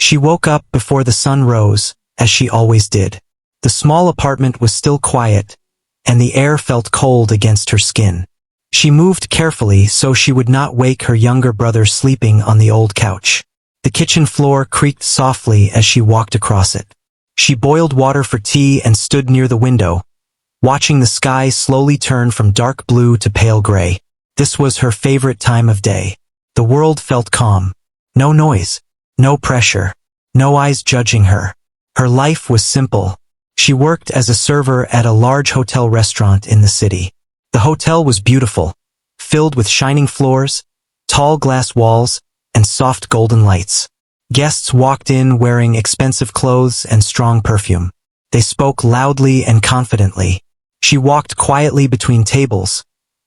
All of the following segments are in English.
She woke up before the sun rose, as she always did. The small apartment was still quiet, and the air felt cold against her skin. She moved carefully so she would not wake her younger brother sleeping on the old couch. The kitchen floor creaked softly as she walked across it. She boiled water for tea and stood near the window, watching the sky slowly turn from dark blue to pale gray. This was her favorite time of day. The world felt calm. No noise. No pressure. No eyes judging her. Her life was simple. She worked as a server at a large hotel restaurant in the city. The hotel was beautiful, filled with shining floors, tall glass walls, and soft golden lights. Guests walked in wearing expensive clothes and strong perfume. They spoke loudly and confidently. She walked quietly between tables,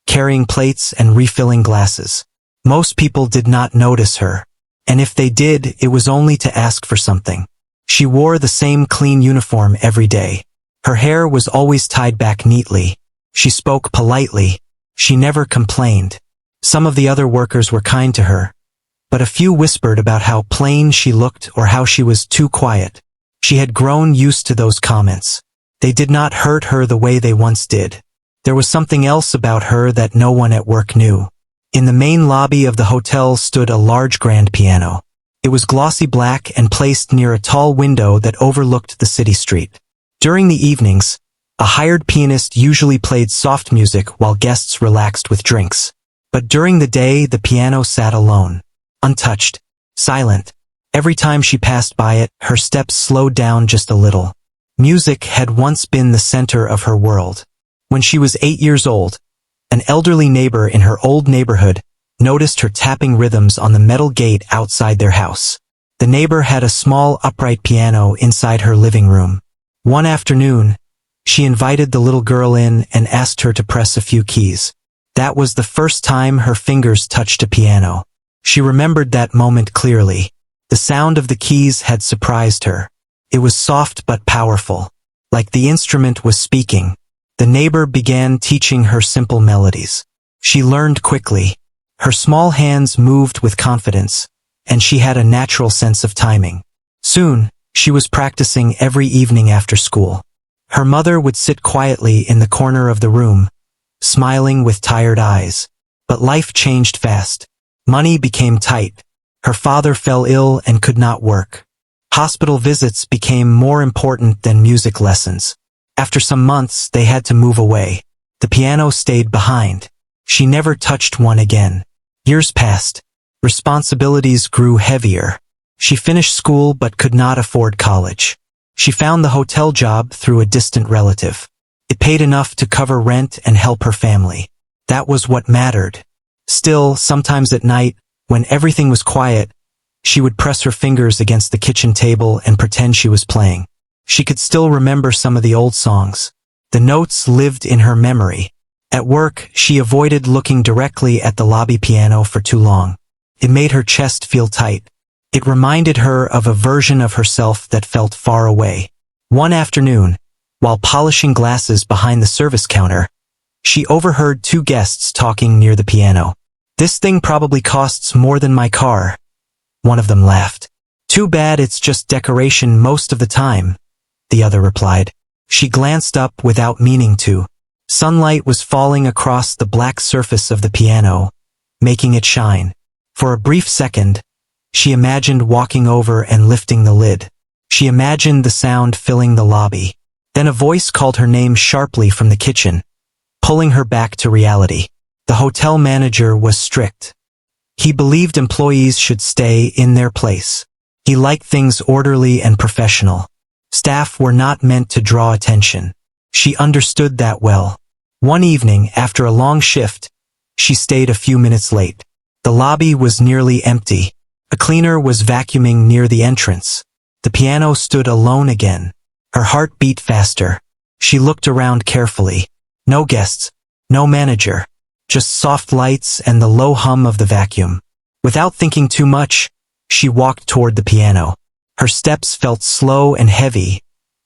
carrying plates and refilling glasses. Most people did not notice her, and if they did, it was only to ask for something. She wore the same clean uniform every day. Her hair was always tied back neatly. She spoke politely. She never complained. Some of the other workers were kind to her, but a few whispered about how plain she looked or how she was too quiet. She had grown used to those comments. They did not hurt her the way they once did. There was something else about her that no one at work knew. In the main lobby of the hotel stood a large grand piano. It was glossy black and placed near a tall window that overlooked the city street. During the evenings, a hired pianist usually played soft music while guests relaxed with drinks. But during the day, the piano sat alone, untouched, silent. Every time she passed by it, her steps slowed down just a little. Music had once been the center of her world. When she was 8 years old, an elderly neighbor in her old neighborhood noticed her tapping rhythms on the metal gate outside their house. The neighbor had a small upright piano inside her living room. One afternoon, she invited the little girl in and asked her to press a few keys. That was the first time her fingers touched a piano. She remembered that moment clearly. The sound of the keys had surprised her. It was soft but powerful, like the instrument was speaking. The neighbor began teaching her simple melodies. She learned quickly. Her small hands moved with confidence, and she had a natural sense of timing. Soon, she was practicing every evening after school. Her mother would sit quietly in the corner of the room, smiling with tired eyes. But life changed fast. Money became tight. Her father fell ill and could not work. Hospital visits became more important than music lessons. After some months, they had to move away. The piano stayed behind. She never touched one again. Years passed. Responsibilities grew heavier. She finished school but could not afford college. She found the hotel job through a distant relative. It paid enough to cover rent and help her family. That was what mattered. Still, sometimes at night, when everything was quiet, she would press her fingers against the kitchen table and pretend she was playing. She could still remember some of the old songs. The notes lived in her memory. At work, she avoided looking directly at the lobby piano for too long. It made her chest feel tight. It reminded her of a version of herself that felt far away. One afternoon, while polishing glasses behind the service counter, she overheard two guests talking near the piano. "This thing probably costs more than my car." One of them laughed. "Too bad it's just decoration most of the time," the other replied. She glanced up without meaning to. Sunlight was falling across the black surface of the piano, making it shine. For a brief second, she imagined walking over and lifting the lid. She imagined the sound filling the lobby. Then a voice called her name sharply from the kitchen, pulling her back to reality. The hotel manager was strict. He believed employees should stay in their place. He liked things orderly and professional. Staff were not meant to draw attention. She understood that well. One evening, after a long shift, she stayed a few minutes late. The lobby was nearly empty. A cleaner was vacuuming near the entrance. The piano stood alone again. Her heart beat faster. She looked around carefully. No guests, no manager, just soft lights and the low hum of the vacuum. Without thinking too much, she walked toward the piano. Her steps felt slow and heavy,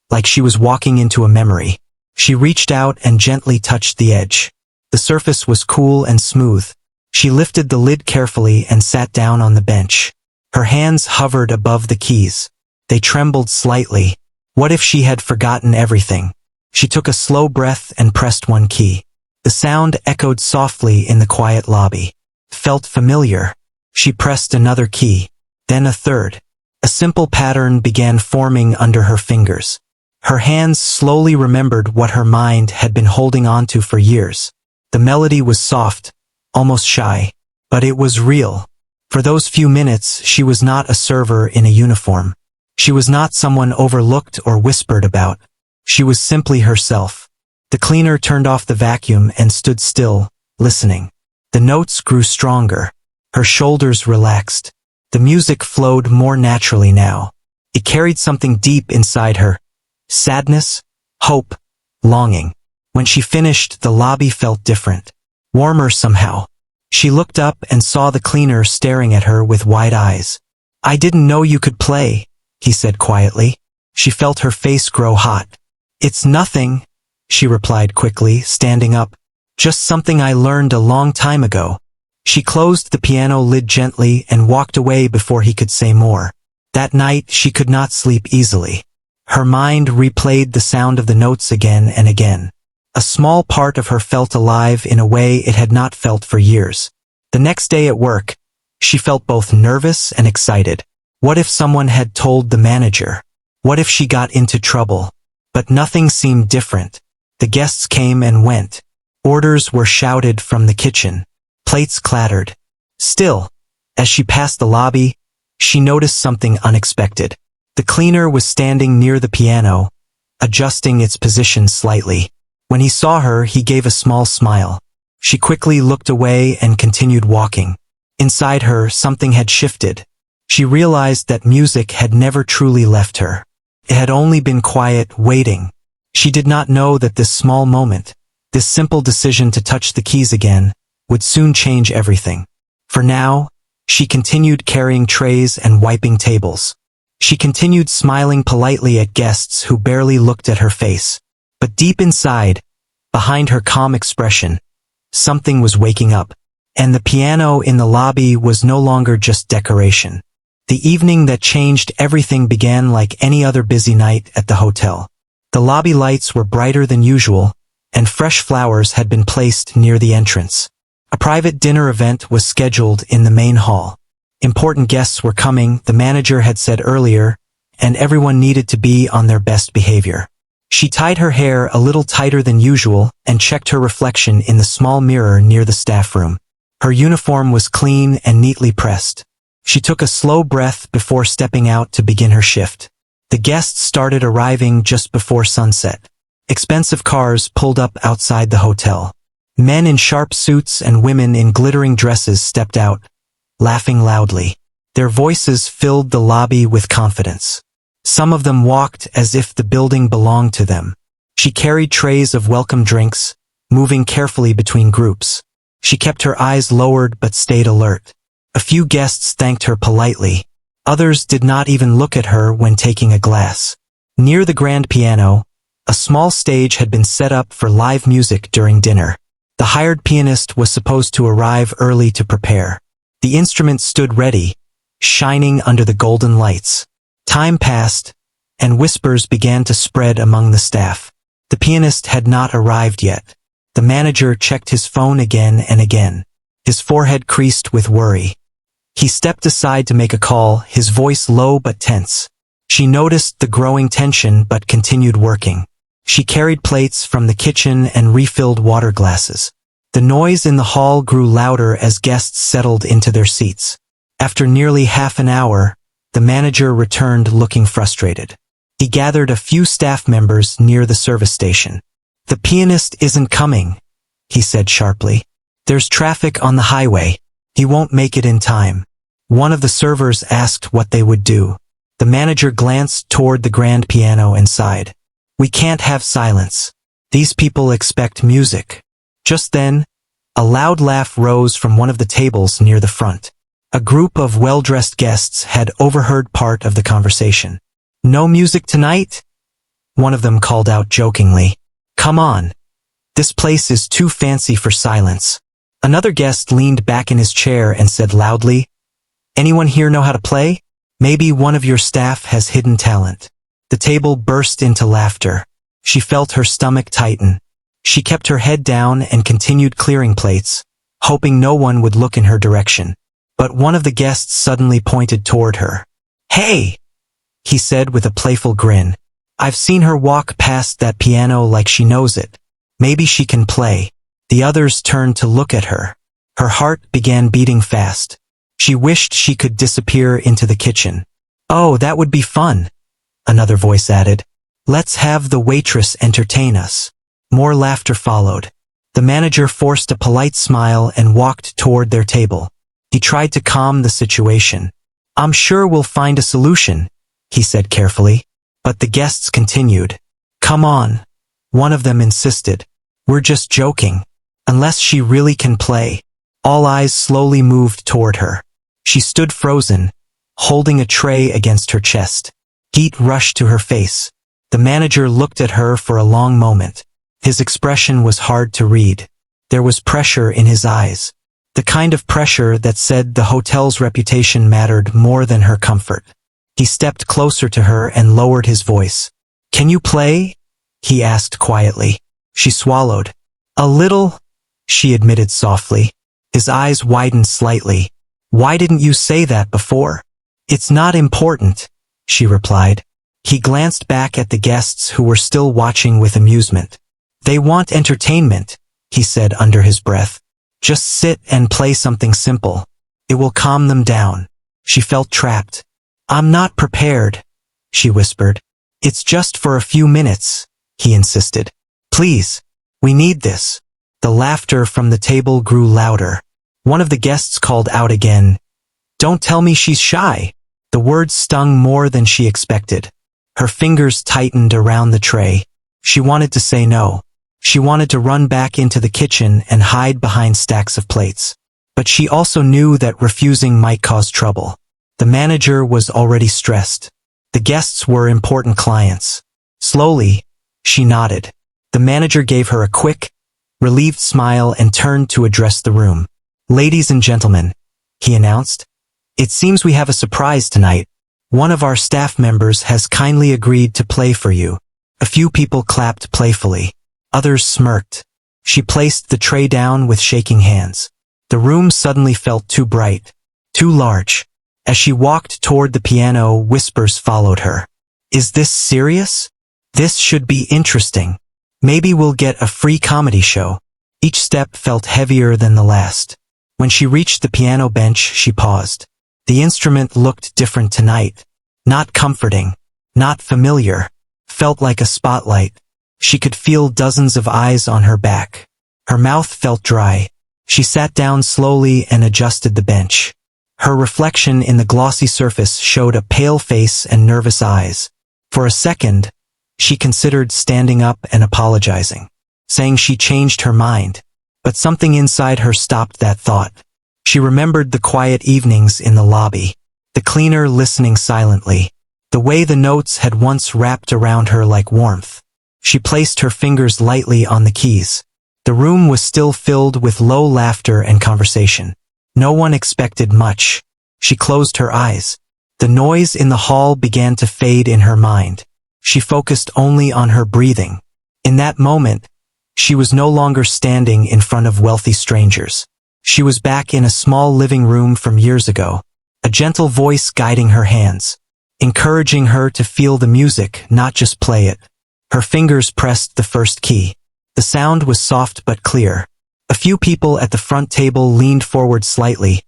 like she was walking into a memory. She reached out and gently touched the edge. The surface was cool and smooth. She lifted the lid carefully and sat down on the bench. Her hands hovered above the keys. They trembled slightly. What if she had forgotten everything? She took a slow breath and pressed one key. The sound echoed softly in the quiet lobby. Felt familiar. She pressed another key, then a third. A simple pattern began forming under her fingers. Her hands slowly remembered what her mind had been holding on to for years. The melody was soft, almost shy, but it was real. For those few minutes, she was not a server in a uniform. She was not someone overlooked or whispered about. She was simply herself. The cleaner turned off the vacuum and stood still, listening. The notes grew stronger. Her shoulders relaxed. The music flowed more naturally now. It carried something deep inside her. Sadness, hope, longing. When she finished, the lobby felt different. Warmer somehow. She looked up and saw the cleaner staring at her with wide eyes. "I didn't know you could play," he said quietly. She felt her face grow hot. "It's nothing," she replied quickly, standing up. "Just something I learned a long time ago." She closed the piano lid gently and walked away before he could say more. That night she could not sleep easily. Her mind replayed the sound of the notes again and again. A small part of her felt alive in a way it had not felt for years. The next day at work, she felt both nervous and excited. What if someone had told the manager? What if she got into trouble? But nothing seemed different. The guests came and went. Orders were shouted from the kitchen. Plates clattered. Still, as she passed the lobby, she noticed something unexpected. The cleaner was standing near the piano, adjusting its position slightly. When he saw her, he gave a small smile. She quickly looked away and continued walking. Inside her, something had shifted. She realized that music had never truly left her. It had only been quiet, waiting. She did not know that this small moment, this simple decision to touch the keys again, would soon change everything. For now, she continued carrying trays and wiping tables. She continued smiling politely at guests who barely looked at her face. But deep inside, behind her calm expression, something was waking up. And the piano in the lobby was no longer just decoration. The evening that changed everything began like any other busy night at the hotel. The lobby lights were brighter than usual, and fresh flowers had been placed near the entrance. A private dinner event was scheduled in the main hall. Important guests were coming, the manager had said earlier, and everyone needed to be on their best behavior. She tied her hair a little tighter than usual and checked her reflection in the small mirror near the staff room. Her uniform was clean and neatly pressed. She took a slow breath before stepping out to begin her shift. The guests started arriving just before sunset. Expensive cars pulled up outside the hotel. Men in sharp suits and women in glittering dresses stepped out, laughing loudly. Their voices filled the lobby with confidence. Some of them walked as if the building belonged to them. She carried trays of welcome drinks, moving carefully between groups. She kept her eyes lowered but stayed alert. A few guests thanked her politely. Others did not even look at her when taking a glass. Near the grand piano, a small stage had been set up for live music during dinner. The hired pianist was supposed to arrive early to prepare. The instrument stood ready, shining under the golden lights. Time passed, and whispers began to spread among the staff. The pianist had not arrived yet. The manager checked his phone again and again. His forehead creased with worry. He stepped aside to make a call, his voice low but tense. She noticed the growing tension but continued working. She carried plates from the kitchen and refilled water glasses. The noise in the hall grew louder as guests settled into their seats. After nearly half an hour, the manager returned looking frustrated. He gathered a few staff members near the service station. "The pianist isn't coming," he said sharply. "There's traffic on the highway. He won't make it in time." One of the servers asked what they would do. The manager glanced toward the grand piano and sighed. "We can't have silence. These people expect music." Just then, a loud laugh rose from one of the tables near the front. A group of well-dressed guests had overheard part of the conversation. "No music tonight?" One of them called out jokingly. "Come on. This place is too fancy for silence." Another guest leaned back in his chair and said loudly, Anyone here know how to play? Maybe one of your staff has hidden talent. The table burst into laughter. She felt her stomach tighten. She kept her head down and continued clearing plates, hoping no one would look in her direction. But one of the guests suddenly pointed toward her. "Hey!" he said with a playful grin. "I've seen her walk past that piano like she knows it. Maybe she can play." The others turned to look at her. Her heart began beating fast. She wished she could disappear into the kitchen. "Oh, that would be fun," another voice added. "Let's have the waitress entertain us." More laughter followed. The manager forced a polite smile and walked toward their table. He tried to calm the situation. "I'm sure we'll find a solution," he said carefully. But the guests continued. "Come on," one of them insisted. "We're just joking. Unless she really can play." All eyes slowly moved toward her. She stood frozen, holding a tray against her chest. Heat rushed to her face. The manager looked at her for a long moment. His expression was hard to read. There was pressure in his eyes. The kind of pressure that said the hotel's reputation mattered more than her comfort. He stepped closer to her and lowered his voice. "Can you play?" he asked quietly. She swallowed. "A little," she admitted softly. His eyes widened slightly. "Why didn't you say that before?" "It's not important," she replied. He glanced back at the guests who were still watching with amusement. "They want entertainment," he said under his breath. "Just sit and play something simple. It will calm them down." She felt trapped. "I'm not prepared," she whispered. "It's just for a few minutes," he insisted. "Please, we need this." The laughter from the table grew louder. One of the guests called out again, "Don't tell me she's shy." The words stung more than she expected. Her fingers tightened around the tray. She wanted to say no. She wanted to run back into the kitchen and hide behind stacks of plates. But she also knew that refusing might cause trouble. The manager was already stressed. The guests were important clients. Slowly, she nodded. The manager gave her a quick, relieved smile and turned to address the room. "Ladies and gentlemen," he announced, "it seems we have a surprise tonight. One of our staff members has kindly agreed to play for you." A few people clapped playfully. Others smirked. She placed the tray down with shaking hands. The room suddenly felt too bright, too large. As she walked toward the piano, whispers followed her. "Is this serious? This should be interesting. Maybe we'll get a free comedy show." Each step felt heavier than the last. When she reached the piano bench, she paused. The instrument looked different tonight. Not comforting, not familiar. Felt like a spotlight. She could feel dozens of eyes on her back. Her mouth felt dry. She sat down slowly and adjusted the bench. Her reflection in the glossy surface showed a pale face and nervous eyes. For a second, she considered standing up and apologizing, saying she changed her mind. But something inside her stopped that thought. She remembered the quiet evenings in the lobby, the cleaner listening silently, the way the notes had once wrapped around her like warmth. She placed her fingers lightly on the keys. The room was still filled with low laughter and conversation. No one expected much. She closed her eyes. The noise in the hall began to fade in her mind. She focused only on her breathing. In that moment, she was no longer standing in front of wealthy strangers. She was back in a small living room from years ago, a gentle voice guiding her hands, encouraging her to feel the music, not just play it. Her fingers pressed the first key. The sound was soft but clear. A few people at the front table leaned forward slightly,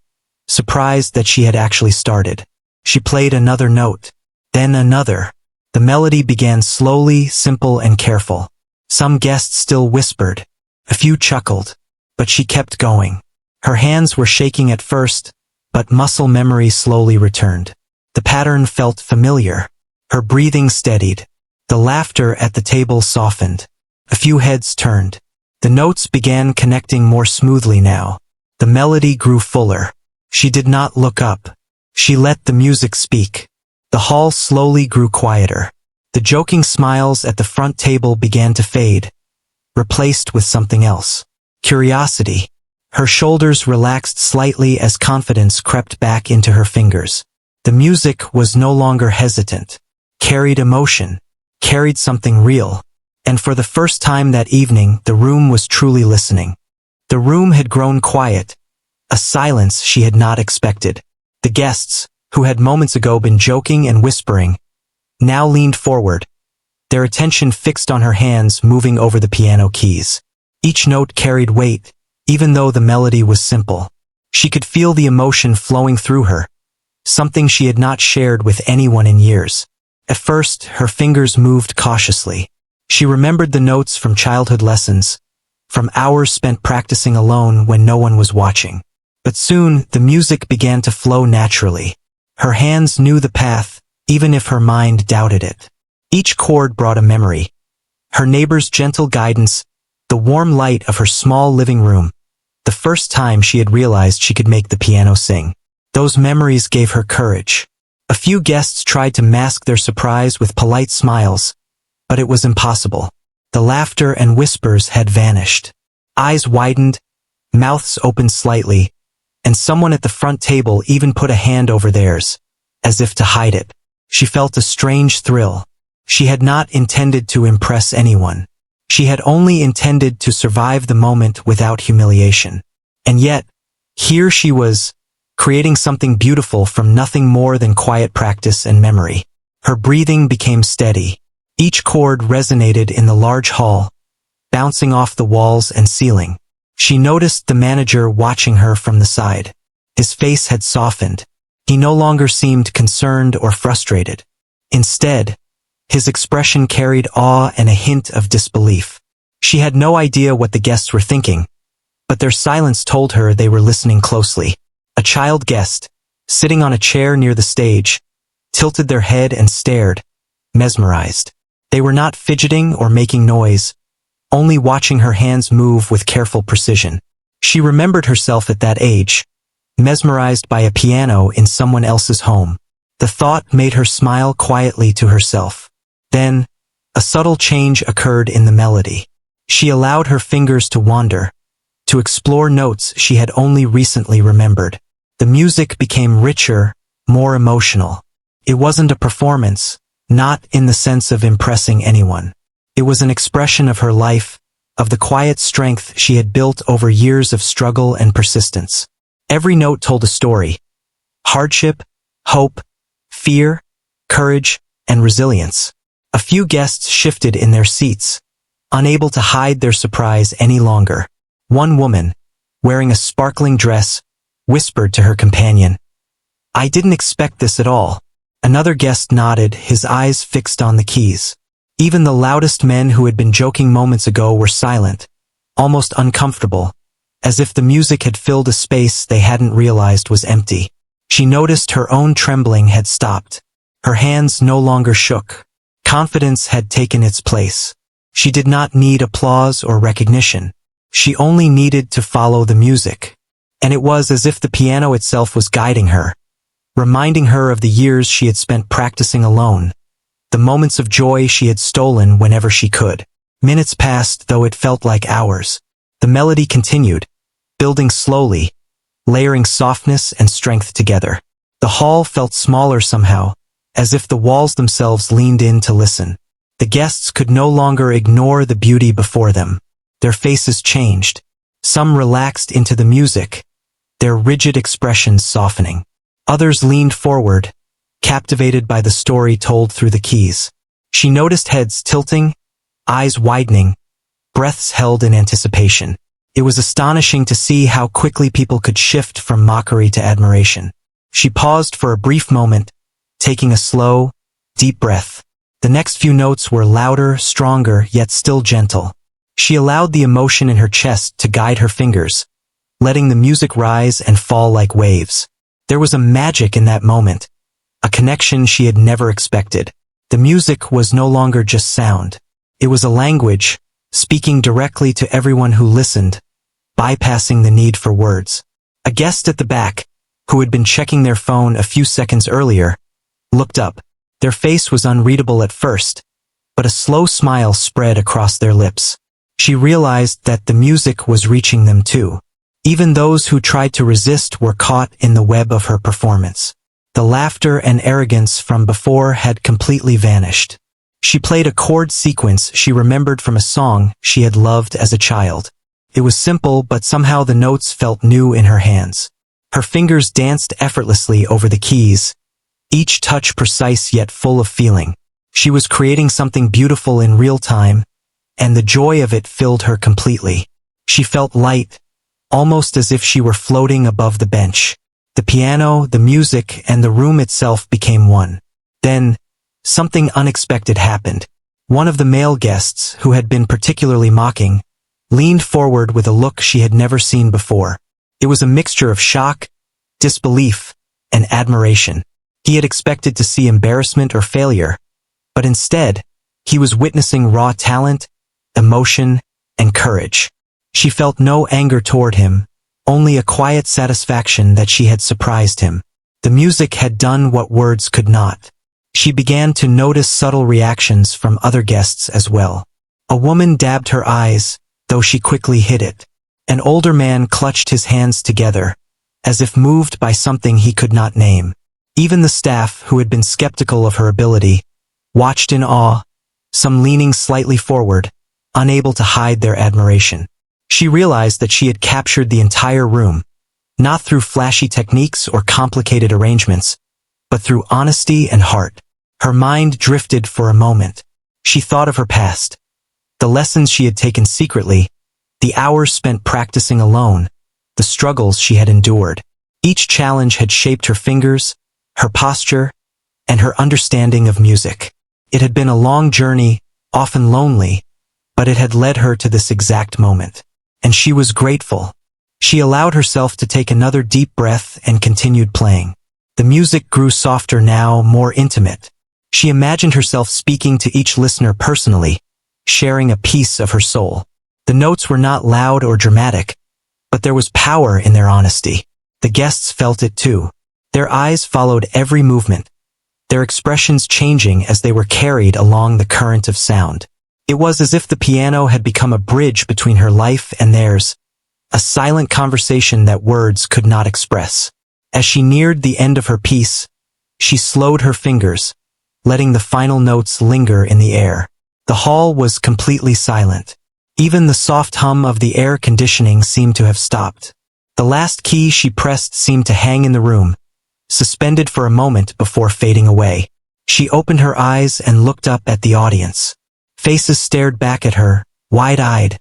surprised that she had actually started. She played another note, then another. The melody began slowly, simple and careful. Some guests still whispered. A few chuckled. But she kept going. Her hands were shaking at first, but muscle memory slowly returned. The pattern felt familiar. Her breathing steadied. The laughter at the table softened. A few heads turned. The notes began connecting more smoothly now. The melody grew fuller. She did not look up. She let the music speak. The hall slowly grew quieter. The joking smiles at the front table began to fade, replaced with something else. Curiosity. Her shoulders relaxed slightly as confidence crept back into her fingers. The music was no longer hesitant, carried emotion, carried something real. And for the first time that evening, the room was truly listening. The room had grown quiet, a silence she had not expected. The guests, who had moments ago been joking and whispering, now leaned forward, their attention fixed on her hands moving over the piano keys. Each note carried weight, even though the melody was simple. She could feel the emotion flowing through her, something she had not shared with anyone in years. At first, her fingers moved cautiously. She remembered the notes from childhood lessons, from hours spent practicing alone when no one was watching. But soon, the music began to flow naturally. Her hands knew the path, even if her mind doubted it. Each chord brought a memory. Her neighbor's gentle guidance, the warm light of her small living room, the first time she had realized she could make the piano sing. Those memories gave her courage. A few guests tried to mask their surprise with polite smiles, but it was impossible. The laughter and whispers had vanished. Eyes widened, mouths opened slightly, and someone at the front table even put a hand over theirs, as if to hide it. She felt a strange thrill. She had not intended to impress anyone. She had only intended to survive the moment without humiliation. And yet, here she was, creating something beautiful from nothing more than quiet practice and memory. Her breathing became steady. Each chord resonated in the large hall, bouncing off the walls and ceiling. She noticed the manager watching her from the side. His face had softened. He no longer seemed concerned or frustrated. Instead, his expression carried awe and a hint of disbelief. She had no idea what the guests were thinking, but their silence told her they were listening closely. A child guest, sitting on a chair near the stage, tilted their head and stared, mesmerized. They were not fidgeting or making noise, only watching her hands move with careful precision. She remembered herself at that age, mesmerized by a piano in someone else's home. The thought made her smile quietly to herself. Then, a subtle change occurred in the melody. She allowed her fingers to wander, to explore notes she had only recently remembered. The music became richer, more emotional. It wasn't a performance, not in the sense of impressing anyone. It was an expression of her life, of the quiet strength she had built over years of struggle and persistence. Every note told a story: hardship, hope, fear, courage, and resilience. A few guests shifted in their seats, unable to hide their surprise any longer. One woman, wearing a sparkling dress, whispered to her companion, "I didn't expect this at all." Another guest nodded, his eyes fixed on the keys. Even the loudest men who had been joking moments ago were silent, almost uncomfortable, as if the music had filled a space they hadn't realized was empty. She noticed her own trembling had stopped. Her hands no longer shook. Confidence had taken its place. She did not need applause or recognition. She only needed to follow the music. And it was as if the piano itself was guiding her, reminding her of the years she had spent practicing alone, the moments of joy she had stolen whenever she could. Minutes passed, though it felt like hours. The melody continued, building slowly, layering softness and strength together. The hall felt smaller somehow, as if the walls themselves leaned in to listen. The guests could no longer ignore the beauty before them. Their faces changed. Some relaxed into the music, their rigid expressions softening. Others leaned forward, captivated by the story told through the keys. She noticed heads tilting, eyes widening, breaths held in anticipation. It was astonishing to see how quickly people could shift from mockery to admiration. She paused for a brief moment, taking a slow, deep breath. The next few notes were louder, stronger, yet still gentle. She allowed the emotion in her chest to guide her fingers, letting the music rise and fall like waves. There was a magic in that moment, a connection she had never expected. The music was no longer just sound. It was a language, speaking directly to everyone who listened, bypassing the need for words. A guest at the back, who had been checking their phone a few seconds earlier, looked up. Their face was unreadable at first, but a slow smile spread across their lips. She realized that the music was reaching them too. Even those who tried to resist were caught in the web of her performance. The laughter and arrogance from before had completely vanished. She played a chord sequence she remembered from a song she had loved as a child. It was simple, but somehow the notes felt new in her hands. Her fingers danced effortlessly over the keys, each touch precise yet full of feeling. She was creating something beautiful in real time, and the joy of it filled her completely. She felt light, almost as if she were floating above the bench. The piano, the music, and the room itself became one. Then, something unexpected happened. One of the male guests, who had been particularly mocking, leaned forward with a look she had never seen before. It was a mixture of shock, disbelief, and admiration. He had expected to see embarrassment or failure, but instead, he was witnessing raw talent, emotion, and courage. She felt no anger toward him, only a quiet satisfaction that she had surprised him. The music had done what words could not. She began to notice subtle reactions from other guests as well. A woman dabbed her eyes, though she quickly hid it. An older man clutched his hands together, as if moved by something he could not name. Even the staff, who had been skeptical of her ability, watched in awe, some leaning slightly forward, unable to hide their admiration. She realized that she had captured the entire room, not through flashy techniques or complicated arrangements, but through honesty and heart. Her mind drifted for a moment. She thought of her past, the lessons she had taken secretly, the hours spent practicing alone, the struggles she had endured. Each challenge had shaped her fingers, her posture, and her understanding of music. It had been a long journey, often lonely, but it had led her to this exact moment. And she was grateful. She allowed herself to take another deep breath and continued playing. The music grew softer now, more intimate. She imagined herself speaking to each listener personally, sharing a piece of her soul. The notes were not loud or dramatic, but there was power in their honesty. The guests felt it too. Their eyes followed every movement, their expressions changing as they were carried along the current of sound. It was as if the piano had become a bridge between her life and theirs, a silent conversation that words could not express. As she neared the end of her piece, she slowed her fingers, letting the final notes linger in the air. The hall was completely silent. Even the soft hum of the air conditioning seemed to have stopped. The last key she pressed seemed to hang in the room, suspended for a moment before fading away. She opened her eyes and looked up at the audience. Faces stared back at her, wide-eyed,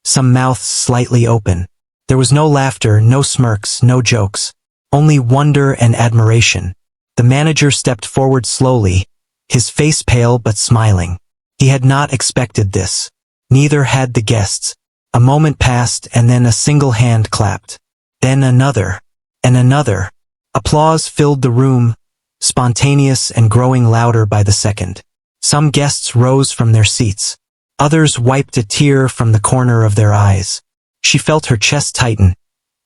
some mouths slightly open. There was no laughter, no smirks, no jokes, only wonder and admiration. The manager stepped forward slowly, his face pale but smiling. He had not expected this. Neither had the guests. A moment passed and then a single hand clapped. Then another, and another. Applause filled the room, spontaneous and growing louder by the second. Some guests rose from their seats. Others wiped a tear from the corner of their eyes. She felt her chest tighten,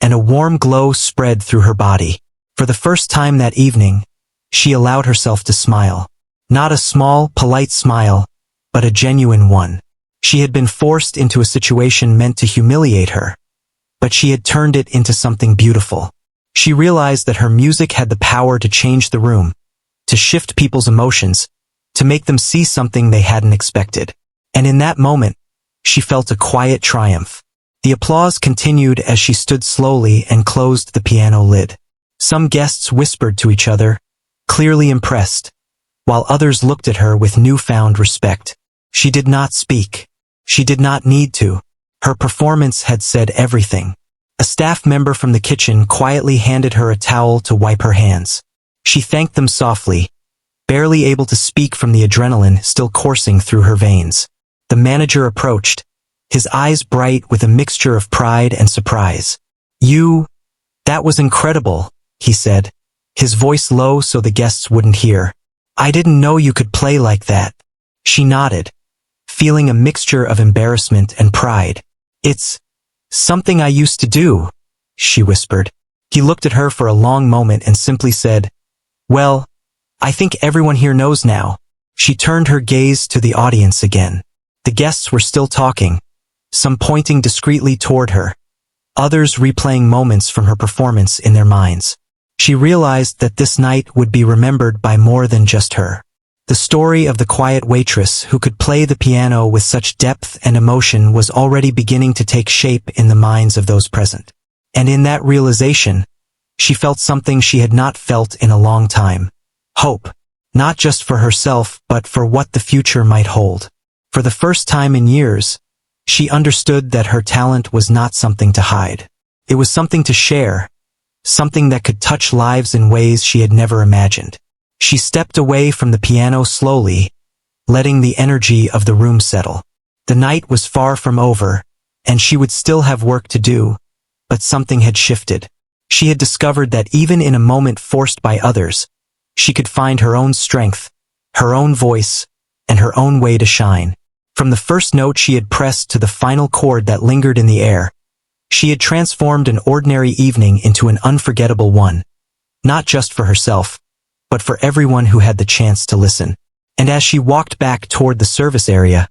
and a warm glow spread through her body. For the first time that evening, she allowed herself to smile. Not a small, polite smile, but a genuine one. She had been forced into a situation meant to humiliate her, but she had turned it into something beautiful. She realized that her music had the power to change the room, to shift people's emotions, to make them see something they hadn't expected. And in that moment, she felt a quiet triumph. The applause continued as she stood slowly and closed the piano lid. Some guests whispered to each other, clearly impressed, while others looked at her with newfound respect. She did not speak. She did not need to. Her performance had said everything. A staff member from the kitchen quietly handed her a towel to wipe her hands. She thanked them softly, barely able to speak from the adrenaline still coursing through her veins. The manager approached, his eyes bright with a mixture of pride and surprise. That was incredible," he said, his voice low so the guests wouldn't hear. "I didn't know you could play like that." She nodded, feeling a mixture of embarrassment and pride. "It's something I used to do," she whispered. He looked at her for a long moment and simply said, "Well, I think everyone here knows now." She turned her gaze to the audience again. The guests were still talking, some pointing discreetly toward her, others replaying moments from her performance in their minds. She realized that this night would be remembered by more than just her. The story of the quiet waitress who could play the piano with such depth and emotion was already beginning to take shape in the minds of those present. And in that realization, she felt something she had not felt in a long time. Hope, not just for herself but for what the future might hold. For the first time in years, she understood that her talent was not something to hide. It was something to share, something that could touch lives in ways she had never imagined. She stepped away from the piano slowly, letting the energy of the room settle. The night was far from over, and she would still have work to do, but something had shifted. She had discovered that even in a moment forced by others, she could find her own strength, her own voice, and her own way to shine. From the first note she had pressed to the final chord that lingered in the air, she had transformed an ordinary evening into an unforgettable one, not just for herself, but for everyone who had the chance to listen. And as she walked back toward the service area,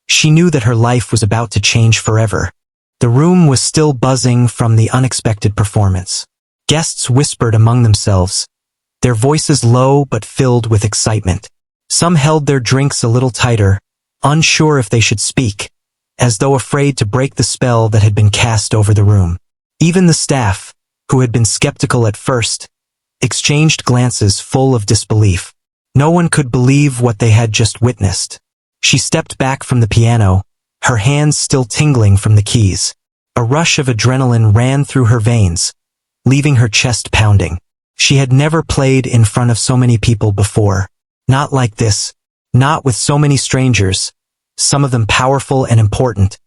she knew that her life was about to change forever. The room was still buzzing from the unexpected performance. Guests whispered among themselves, their voices low but filled with excitement. Some held their drinks a little tighter, unsure if they should speak, as though afraid to break the spell that had been cast over the room. Even the staff, who had been skeptical at first, exchanged glances full of disbelief. No one could believe what they had just witnessed. She stepped back from the piano, her hands still tingling from the keys. A rush of adrenaline ran through her veins, leaving her chest pounding. She had never played in front of so many people before. Not like this, not with so many strangers, some of them powerful and important,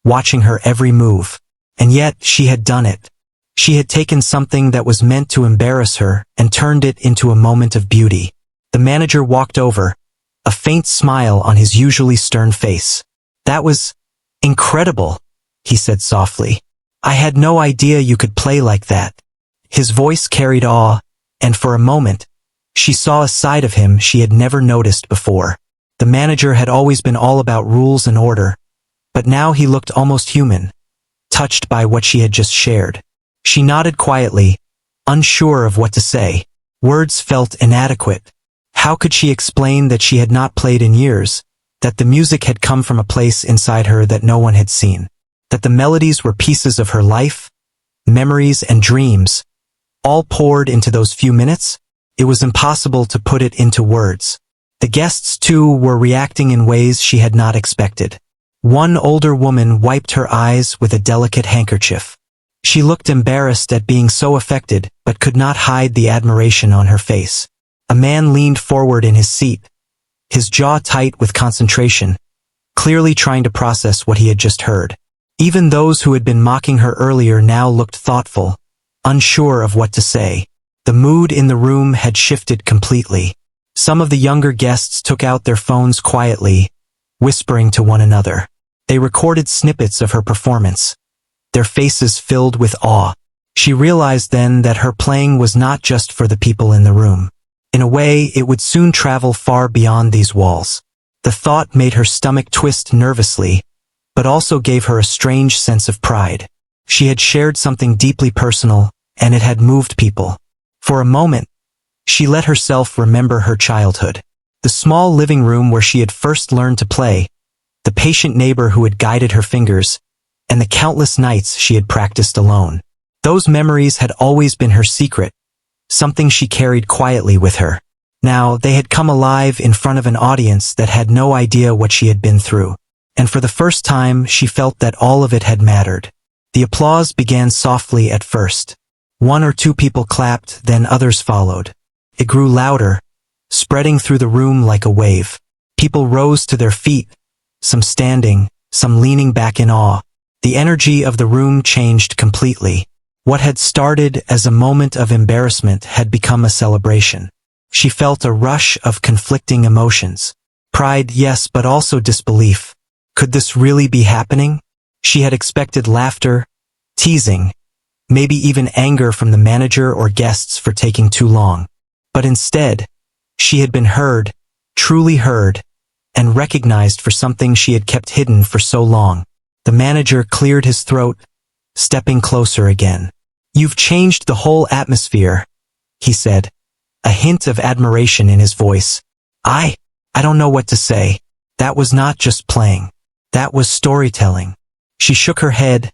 watching her every move. And yet she had done it. She had taken something that was meant to embarrass her and turned it into a moment of beauty. The manager walked over, a faint smile on his usually stern face. "That was incredible," he said softly. "I had no idea you could play like that." His voice carried awe, and for a moment, she saw a side of him she had never noticed before. The manager had always been all about rules and order, but now he looked almost human, touched by what she had just shared. She nodded quietly, unsure of what to say. Words felt inadequate. How could she explain that she had not played in years, that the music had come from a place inside her that no one had seen, that the melodies were pieces of her life, memories and dreams, all poured into those few minutes? It was impossible to put it into words. The guests, too, were reacting in ways she had not expected. One older woman wiped her eyes with a delicate handkerchief. She looked embarrassed at being so affected, but could not hide the admiration on her face. A man leaned forward in his seat, his jaw tight with concentration, clearly trying to process what he had just heard. Even those who had been mocking her earlier now looked thoughtful, unsure of what to say. The mood in the room had shifted completely. Some of the younger guests took out their phones quietly, whispering to one another. They recorded snippets of her performance, their faces filled with awe. She realized then that her playing was not just for the people in the room. In a way, it would soon travel far beyond these walls. The thought made her stomach twist nervously, but also gave her a strange sense of pride. She had shared something deeply personal, and it had moved people. For a moment, she let herself remember her childhood. The small living room where she had first learned to play, the patient neighbor who had guided her fingers, and the countless nights she had practiced alone. Those memories had always been her secret, something she carried quietly with her. Now they had come alive in front of an audience that had no idea what she had been through. And for the first time, she felt that all of it had mattered. The applause began softly at first. One or two people clapped, then others followed. It grew louder, spreading through the room like a wave. People rose to their feet, some standing, some leaning back in awe. The energy of the room changed completely. What had started as a moment of embarrassment had become a celebration. She felt a rush of conflicting emotions. Pride, yes, but also disbelief. Could this really be happening? She had expected laughter, teasing, maybe even anger from the manager or guests for taking too long. But instead, she had been heard, truly heard, and recognized for something she had kept hidden for so long. The manager cleared his throat, stepping closer again. "You've changed the whole atmosphere," he said, a hint of admiration in his voice. I don't know what to say. That was not just playing. That was storytelling." She shook her head,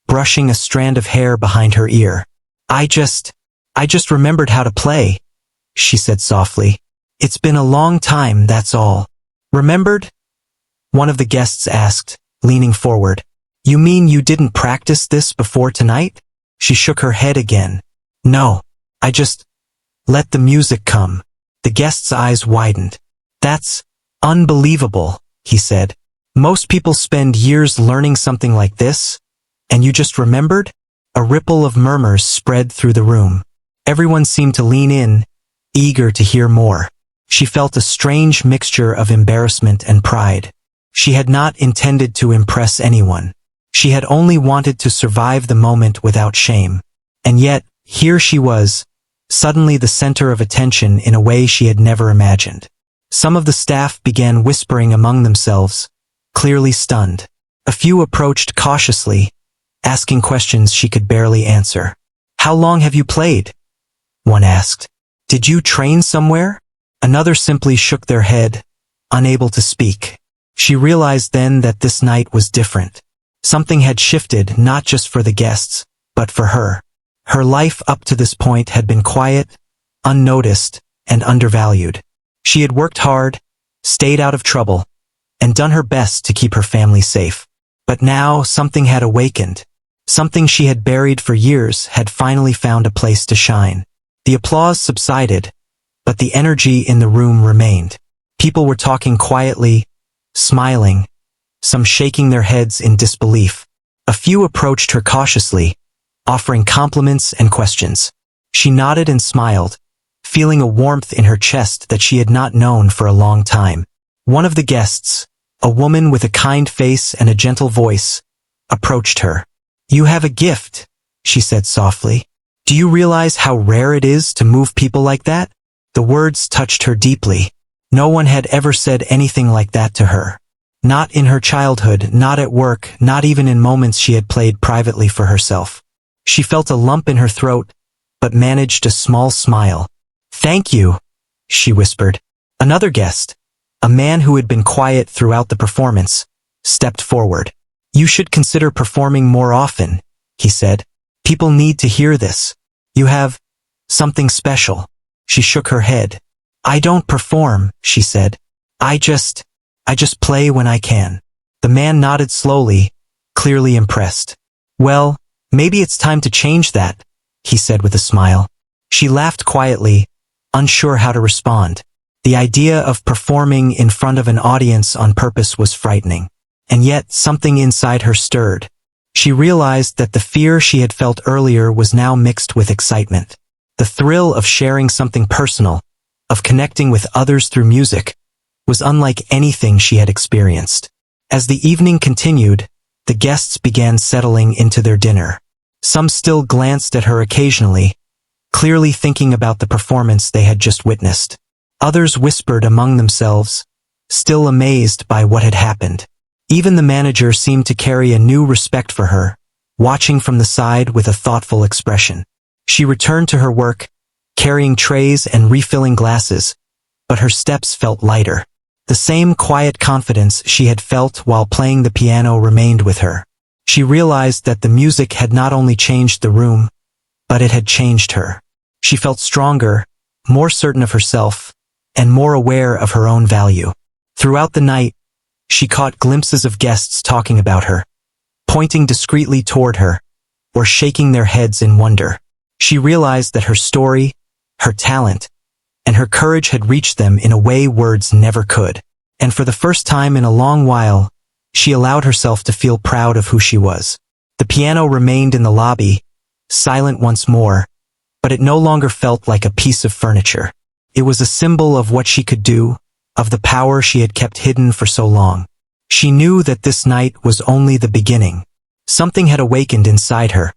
brushing a strand of hair behind her ear. I just remembered how to play," she said softly. "It's been a long time, that's all." "Remembered?" one of the guests asked, leaning forward. "You mean you didn't practice this before tonight?" She shook her head again. "No, I just let the music come." The guest's eyes widened. "That's unbelievable," he said. "Most people spend years learning something like this, and you just remembered?" A ripple of murmurs spread through the room. Everyone seemed to lean in, eager to hear more. She felt a strange mixture of embarrassment and pride. She had not intended to impress anyone. She had only wanted to survive the moment without shame. And yet, here she was, suddenly the center of attention in a way she had never imagined. Some of the staff began whispering among themselves, clearly stunned. A few approached cautiously, asking questions she could barely answer. "How long have you played?" one asked. "Did you train somewhere?" Another simply shook their head, unable to speak. She realized then that this night was different. Something had shifted not just for the guests, but for her. Her life up to this point had been quiet, unnoticed, and undervalued. She had worked hard, stayed out of trouble, and done her best to keep her family safe. But now something had awakened. Something she had buried for years had finally found a place to shine. The applause subsided, but the energy in the room remained. People were talking quietly, smiling, some shaking their heads in disbelief. A few approached her cautiously, offering compliments and questions. She nodded and smiled, feeling a warmth in her chest that she had not known for a long time. One of the guests, a woman with a kind face and a gentle voice, approached her. "You have a gift," she said softly. "Do you realize how rare it is to move people like that?" The words touched her deeply. No one had ever said anything like that to her. Not in her childhood, not at work, not even in moments she had played privately for herself. She felt a lump in her throat, but managed a small smile. "Thank you," she whispered. Another guest, a man who had been quiet throughout the performance, stepped forward. "You should consider performing more often," he said. "People need to hear this. You have something special." She shook her head. "I don't perform," she said. I just play when I can." The man nodded slowly, clearly impressed. "Well, maybe it's time to change that," he said with a smile. She laughed quietly, unsure how to respond. The idea of performing in front of an audience on purpose was frightening. And yet something inside her stirred. She realized that the fear she had felt earlier was now mixed with excitement. The thrill of sharing something personal, of connecting with others through music, was unlike anything she had experienced. As the evening continued, the guests began settling into their dinner. Some still glanced at her occasionally, clearly thinking about the performance they had just witnessed. Others whispered among themselves, still amazed by what had happened. Even the manager seemed to carry a new respect for her, watching from the side with a thoughtful expression. She returned to her work, carrying trays and refilling glasses, but her steps felt lighter. The same quiet confidence she had felt while playing the piano remained with her. She realized that the music had not only changed the room, but it had changed her. She felt stronger, more certain of herself, and more aware of her own value. Throughout the night, she caught glimpses of guests talking about her, pointing discreetly toward her, or shaking their heads in wonder. She realized that her story, her talent, and her courage had reached them in a way words never could. And for the first time in a long while, she allowed herself to feel proud of who she was. The piano remained in the lobby, silent once more, but it no longer felt like a piece of furniture. It was a symbol of what she could do, of the power she had kept hidden for so long. She knew that this night was only the beginning. Something had awakened inside her,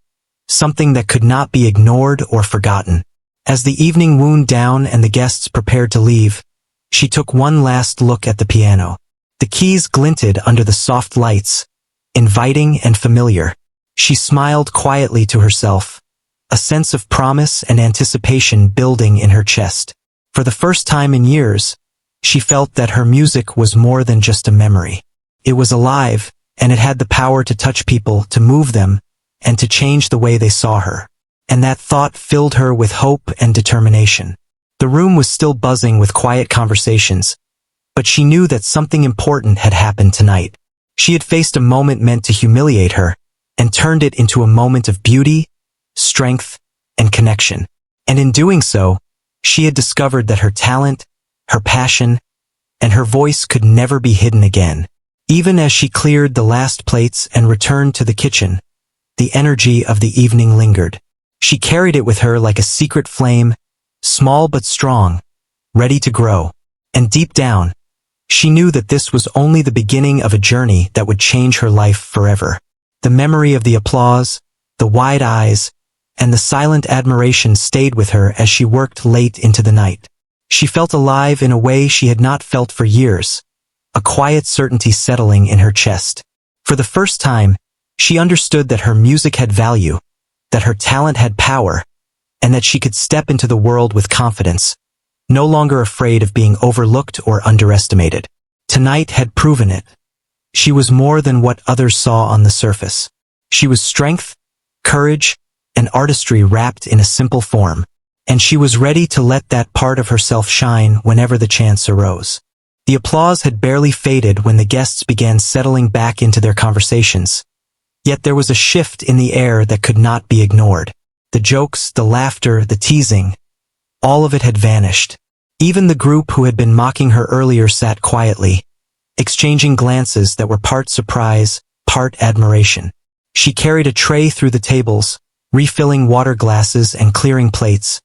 something that could not be ignored or forgotten. As the evening wound down and the guests prepared to leave, she took one last look at the piano. The keys glinted under the soft lights, inviting and familiar. She smiled quietly to herself, a sense of promise and anticipation building in her chest. For the first time in years, she felt that her music was more than just a memory. It was alive, and it had the power to touch people, to move them, and to change the way they saw her. And that thought filled her with hope and determination. The room was still buzzing with quiet conversations, but she knew that something important had happened tonight. She had faced a moment meant to humiliate her, and turned it into a moment of beauty, strength, and connection. And in doing so, she had discovered that her talent, her passion, and her voice could never be hidden again. Even as she cleared the last plates and returned to the kitchen, the energy of the evening lingered. She carried it with her like a secret flame, small but strong, ready to grow. And deep down, she knew that this was only the beginning of a journey that would change her life forever. The memory of the applause, the wide eyes, and the silent admiration stayed with her as she worked late into the night. She felt alive in a way she had not felt for years, a quiet certainty settling in her chest. For the first time, she understood that her music had value, that her talent had power, and that she could step into the world with confidence, no longer afraid of being overlooked or underestimated. Tonight had proven it. She was more than what others saw on the surface. She was strength, courage, and artistry wrapped in a simple form, and she was ready to let that part of herself shine whenever the chance arose. The applause had barely faded when the guests began settling back into their conversations. Yet there was a shift in the air that could not be ignored. The jokes, the laughter, the teasing, all of it had vanished. Even the group who had been mocking her earlier sat quietly, exchanging glances that were part surprise, part admiration. She carried a tray through the tables, refilling water glasses and clearing plates,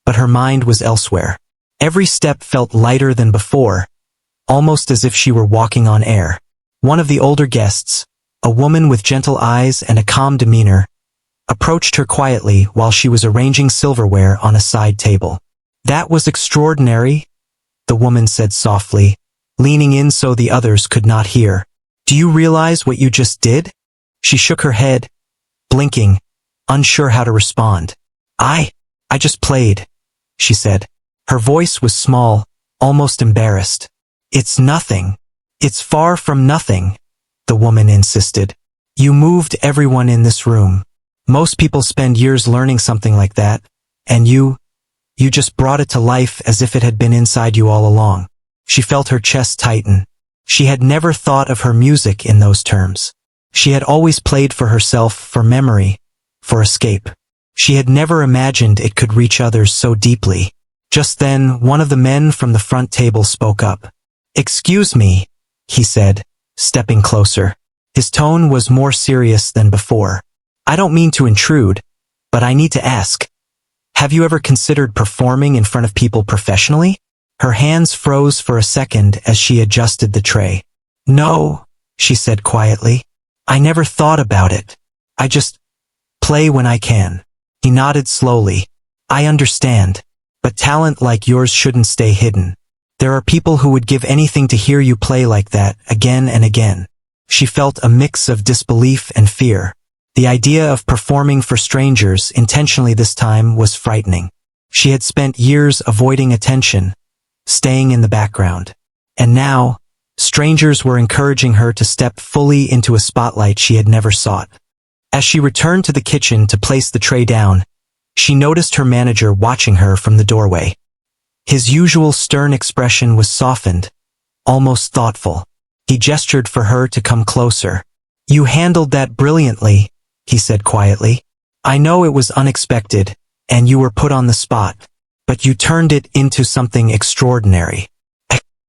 but her mind was elsewhere. Every step felt lighter than before, almost as if she were walking on air. One of the older guests, a woman with gentle eyes and a calm demeanor, approached her quietly while she was arranging silverware on a side table. "That was extraordinary," the woman said softly, leaning in so the others could not hear. "Do you realize what you just did?" She shook her head, blinking, unsure how to respond. I just played," she said. Her voice was small, almost embarrassed. "It's nothing. It's far from nothing," the woman insisted. "You moved everyone in this room. Most people spend years learning something like that, and you just brought it to life as if it had been inside you all along." She felt her chest tighten. She had never thought of her music in those terms. She had always played for herself, for memory, for escape. She had never imagined it could reach others so deeply. Just then, one of the men from the front table spoke up. "Excuse me," he said, stepping closer. His tone was more serious than before. "I don't mean to intrude, but I need to ask. Have you ever considered performing in front of people professionally?" Her hands froze for a second as she adjusted the tray. "No," she said quietly. "I never thought about it. I just play when I can." He nodded slowly. "I understand, but talent like yours shouldn't stay hidden. There are people who would give anything to hear you play like that again and again." She felt a mix of disbelief and fear. The idea of performing for strangers intentionally this time was frightening. She had spent years avoiding attention, staying in the background. And now, strangers were encouraging her to step fully into a spotlight she had never sought. As she returned to the kitchen to place the tray down, she noticed her manager watching her from the doorway. His usual stern expression was softened, almost thoughtful. He gestured for her to come closer. "You handled that brilliantly," he said quietly. "I know it was unexpected, and you were put on the spot, but you turned it into something extraordinary.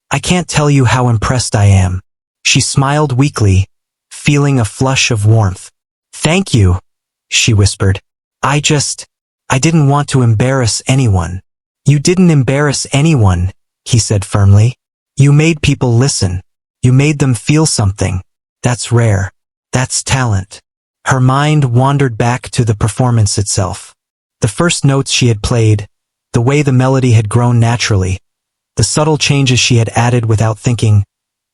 I can't tell you how impressed I am." She smiled weakly, feeling a flush of warmth. "Thank you," she whispered. I didn't want to embarrass anyone." "You didn't embarrass anyone," he said firmly. "You made people listen. You made them feel something. That's rare. That's talent." Her mind wandered back to the performance itself. The first notes she had played, the way the melody had grown naturally, the subtle changes she had added without thinking.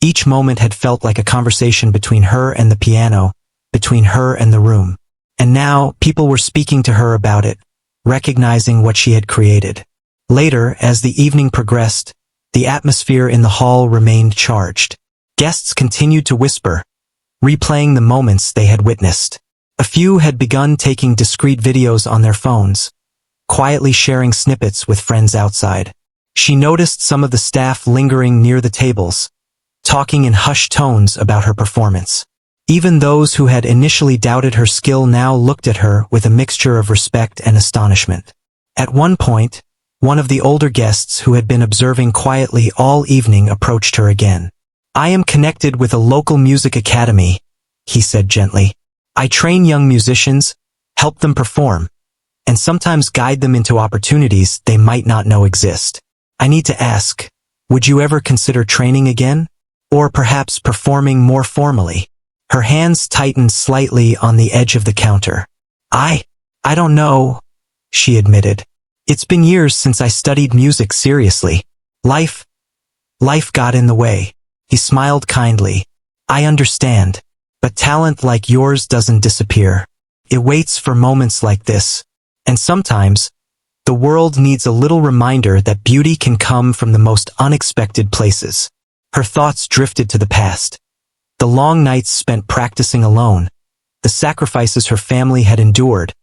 Each moment had felt like a conversation between her and the piano, between her and the room. And now, people were speaking to her about it, recognizing what she had created. Later, as the evening progressed, the atmosphere in the hall remained charged. Guests continued to whisper, replaying the moments they had witnessed. A few had begun taking discreet videos on their phones, quietly sharing snippets with friends outside. She noticed some of the staff lingering near the tables, talking in hushed tones about her performance. Even those who had initially doubted her skill now looked at her with a mixture of respect and astonishment. At one point, one of the older guests who had been observing quietly all evening approached her again. "I am connected with a local music academy," he said gently. "I train young musicians, help them perform, and sometimes guide them into opportunities they might not know exist. I need to ask, would you ever consider training again? Or perhaps performing more formally?" Her hands tightened slightly on the edge of the counter. I don't know," she admitted. "It's been years since I studied music seriously. Life got in the way." He smiled kindly. "I understand, but talent like yours doesn't disappear. It waits for moments like this. And sometimes, the world needs a little reminder that beauty can come from the most unexpected places." Her thoughts drifted to the past. The long nights spent practicing alone, the sacrifices her family had endured,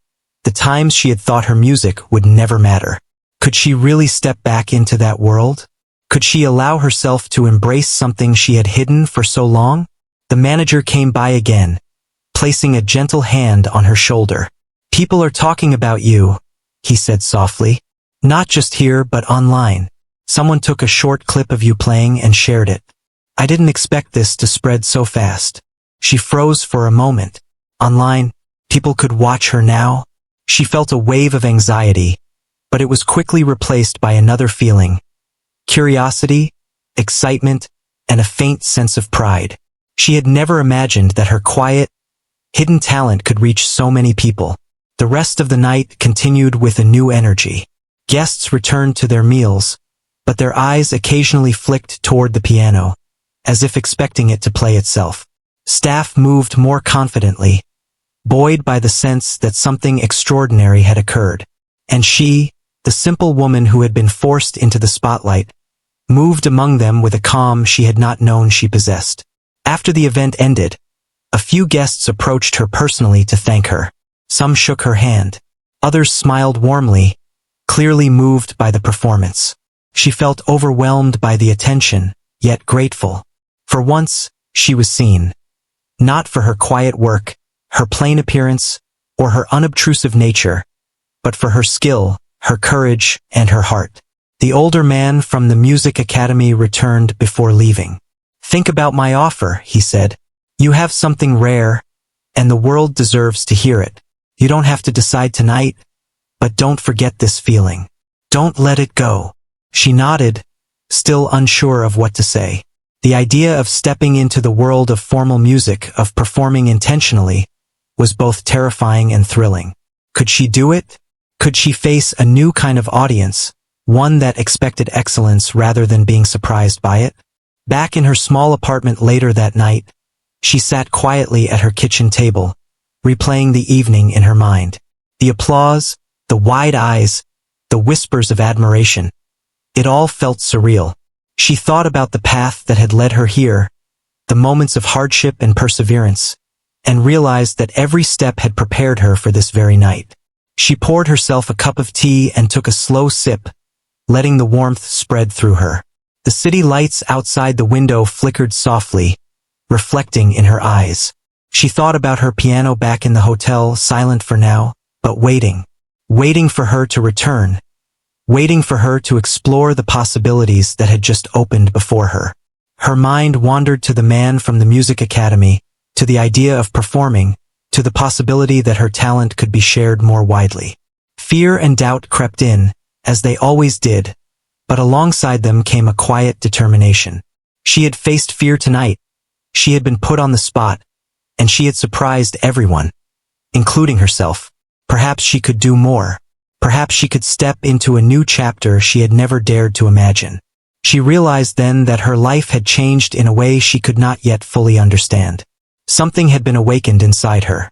the times she had thought her music would never matter. Could she really step back into that world? Could she allow herself to embrace something she had hidden for so long? The manager came by again, placing a gentle hand on her shoulder. "People are talking about you," he said softly. "Not just here but online. Someone took a short clip of you playing and shared it. I didn't expect this to spread so fast." She froze for a moment. Online, people could watch her now? She felt a wave of anxiety, but it was quickly replaced by another feeling: curiosity, excitement, and a faint sense of pride. She had never imagined that her quiet, hidden talent could reach so many people. The rest of the night continued with a new energy. Guests returned to their meals, but their eyes occasionally flicked toward the piano, as if expecting it to play itself. Staff moved more confidently, buoyed by the sense that something extraordinary had occurred. And she, the simple woman who had been forced into the spotlight, moved among them with a calm she had not known she possessed. After the event ended, a few guests approached her personally to thank her. Some shook her hand. Others smiled warmly, clearly moved by the performance. She felt overwhelmed by the attention, yet grateful. For once, she was seen. Not for her quiet work, her plain appearance, or her unobtrusive nature, but for her skill, her courage, and her heart. The older man from the music academy returned before leaving. "Think about my offer," he said. "You have something rare, and the world deserves to hear it. You don't have to decide tonight, but don't forget this feeling. Don't let it go." She nodded, still unsure of what to say. The idea of stepping into the world of formal music, of performing intentionally, was both terrifying and thrilling. Could she do it? Could she face a new kind of audience, one that expected excellence rather than being surprised by it? Back in her small apartment later that night, she sat quietly at her kitchen table, replaying the evening in her mind. The applause, the wide eyes, the whispers of admiration. It all felt surreal. She thought about the path that had led her here, the moments of hardship and perseverance, and realized that every step had prepared her for this very night. She poured herself a cup of tea and took a slow sip, letting the warmth spread through her. The city lights outside the window flickered softly, reflecting in her eyes. She thought about her piano back in the hotel, silent for now, but waiting for her to return, waiting for her to explore the possibilities that had just opened before her. Her mind wandered to the man from the music academy, to the idea of performing, to the possibility that her talent could be shared more widely. Fear and doubt crept in, as they always did, but alongside them came a quiet determination. She had faced fear tonight. She had been put on the spot, and she had surprised everyone, including herself. Perhaps she could do more. Perhaps she could step into a new chapter she had never dared to imagine. She realized then that her life had changed in a way she could not yet fully understand. Something had been awakened inside her.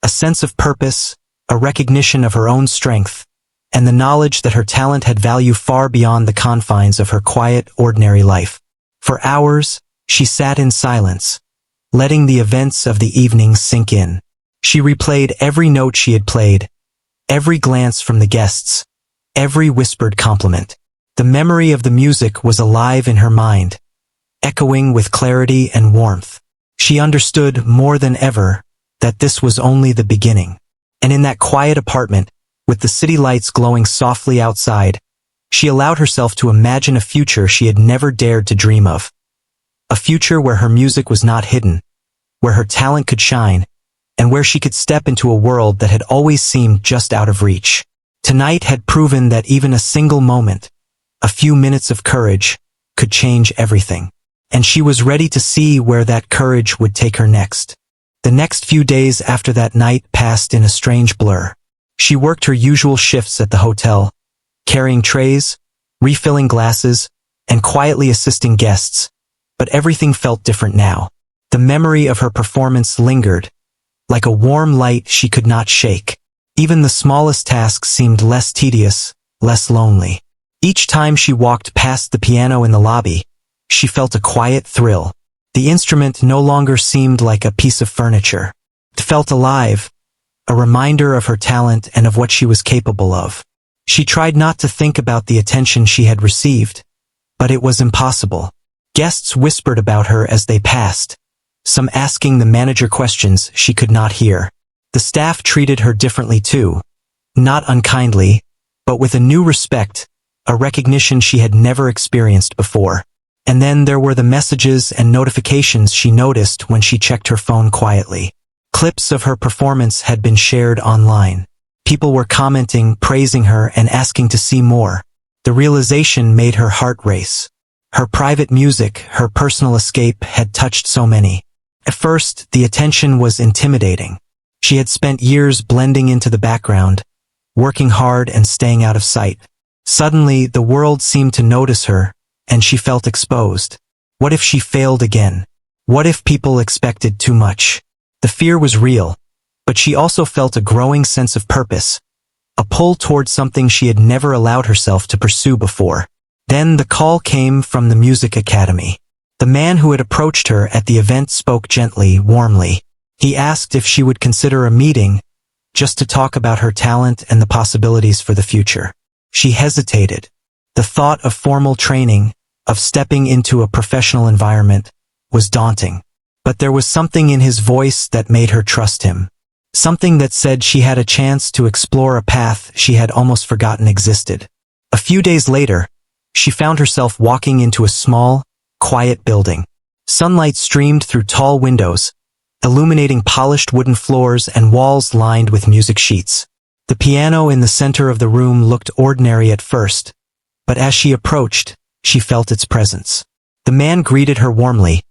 a sense of purpose, a recognition of her own strength, and the knowledge that her talent had value far beyond the confines of her quiet, ordinary life. For hours, she sat in silence, letting the events of the evening sink in. She replayed every note she had played, every glance from the guests, every whispered compliment. The memory of the music was alive in her mind, echoing with clarity and warmth. She understood more than ever that this was only the beginning. And in that quiet apartment, with the city lights glowing softly outside, she allowed herself to imagine a future she had never dared to dream of. A future where her music was not hidden, where her talent could shine, and where she could step into a world that had always seemed just out of reach. Tonight had proven that even a single moment, a few minutes of courage, could change everything. And she was ready to see where that courage would take her next. The next few days after that night passed in a strange blur. She worked her usual shifts at the hotel, carrying trays, refilling glasses, and quietly assisting guests, but everything felt different now. The memory of her performance lingered, like a warm light she could not shake. Even the smallest tasks seemed less tedious, less lonely. Each time she walked past the piano in the lobby, she felt a quiet thrill. The instrument no longer seemed like a piece of furniture. It felt alive, a reminder of her talent and of what she was capable of. She tried not to think about the attention she had received, but it was impossible. Guests whispered about her as they passed, some asking the manager questions she could not hear. The staff treated her differently too, not unkindly, but with a new respect, a recognition she had never experienced before. And then there were the messages and notifications she noticed when she checked her phone quietly. Clips of her performance had been shared online. People were commenting, praising her, and asking to see more. The realization made her heart race. Her private music, her personal escape, had touched so many. At first, the attention was intimidating. She had spent years blending into the background, working hard and staying out of sight. Suddenly, the world seemed to notice her, and she felt exposed. What if she failed again? What if people expected too much? The fear was real, but she also felt a growing sense of purpose, a pull toward something she had never allowed herself to pursue before. Then the call came from the music academy. The man who had approached her at the event spoke gently, warmly. He asked if she would consider a meeting, just to talk about her talent and the possibilities for the future. She hesitated. The thought of formal training, of stepping into a professional environment, was daunting. But there was something in his voice that made her trust him. Something that said she had a chance to explore a path she had almost forgotten existed. A few days later, she found herself walking into a small, quiet building. Sunlight streamed through tall windows, illuminating polished wooden floors and walls lined with music sheets. The piano in the center of the room looked ordinary at first, but as she approached, she felt its presence. The man greeted her warmly,